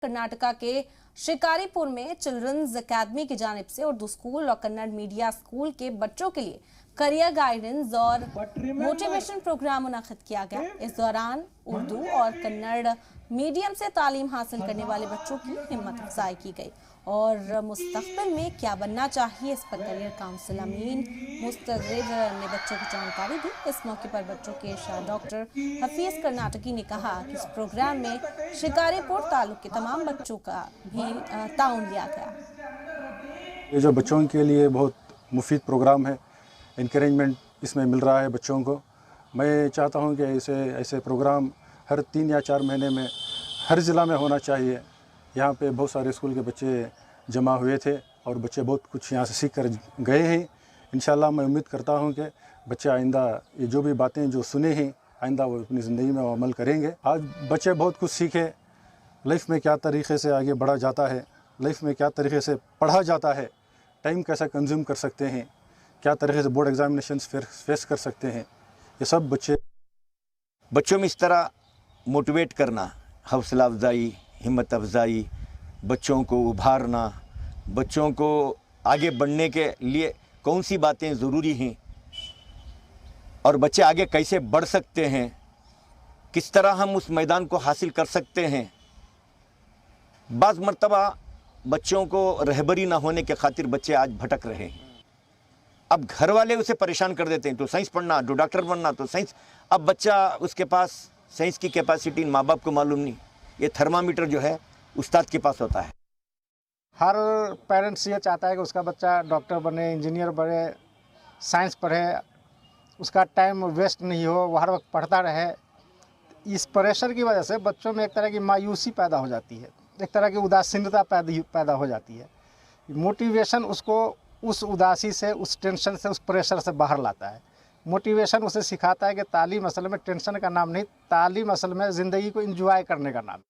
कर्नाटका के शिकारीपुर में children's academy की जानिब से उर्दू स्कूल और कन्नड़ मीडिया स्कूल के बच्चों के लिए करियर गाइडेंस और मोटिवेशन प्रोग्राम मुनक्किद किया गया। इस दौरान उर्दू और कन्नड़ मीडियम से तालीम हासिल करने वाले बच्चों की हिम्मत अफजाई की गई और मुस्तकबिल में क्या बनना चाहिए इस पर करियर काउंसिल अमीन मुस्तज़िर ने बच्चों को जानकारी दी। इस मौके पर बच्चों के शाह डॉक्टर हफीज कर्नाटकी ने कहा कि इस प्रोग्राम में शिकारीपुर तालुक के तमाम बच्चों का भी ताउन लिया गया। ये जो बच्चों के लिए बहुत मुफीद प्रोग्राम है, इनकरेजमेंट इसमें मिल रहा है बच्चों को। मैं चाहता हूँ कि ऐसे प्रोग्राम हर 3 या 4 महीने में हर ज़िला में होना चाहिए। यहाँ पे बहुत सारे स्कूल के बच्चे जमा हुए थे और बच्चे बहुत कुछ यहाँ से सीख कर गए हैं। इंशाल्लाह मैं उम्मीद करता हूँ कि बच्चे आइंदा ये जो भी बातें जो सुने हैं आइंदा वो अपनी ज़िंदगी में अमल करेंगे। आज बच्चे बहुत कुछ सीखे, लाइफ में क्या तरीक़े से आगे बढ़ा जाता है, लाइफ में क्या तरीक़े से पढ़ा जाता है, टाइम कैसा कंज्यूम कर सकते हैं, क्या तरीक़े से बोर्ड एग्ज़ामिनेशंस फेस कर सकते हैं। ये सब बच्चों में इस तरह मोटिवेट करना, हौसला अफजाई, हिम्मत अफजाई, बच्चों को उभारना, बच्चों को आगे बढ़ने के लिए कौन सी बातें ज़रूरी हैं और बच्चे आगे कैसे बढ़ सकते हैं, किस तरह हम उस मैदान को हासिल कर सकते हैं। बाज़ मर्तबा बच्चों को रहबरी ना होने के खातिर बच्चे आज भटक रहे हैं। अब घर वाले उसे परेशान कर देते हैं, तो साइंस पढ़ना, तो डॉक्टर बनना, तो साइंस। अब बच्चा उसके पास साइंस की कैपेसिटी माँ बाप को मालूम नहीं। ये थर्मामीटर जो है उस्ताद के पास होता है। हर पेरेंट्स ये चाहता है कि उसका बच्चा डॉक्टर बने, इंजीनियर बने, साइंस पढ़े, उसका टाइम वेस्ट नहीं हो, वो हर वक्त पढ़ता रहे। इस प्रेशर की वजह से बच्चों में एक तरह की मायूसी पैदा हो जाती है, एक तरह की उदासीनता पैदा हो जाती है। मोटिवेशन उसको उस उदासी से, उस टेंशन से, उस प्रेशर से बाहर लाता है। मोटिवेशन उसे सिखाता है कि तालीम असल में टेंशन का नाम नहीं, तालीम असल में ज़िंदगी को एंजॉय करने का नाम है।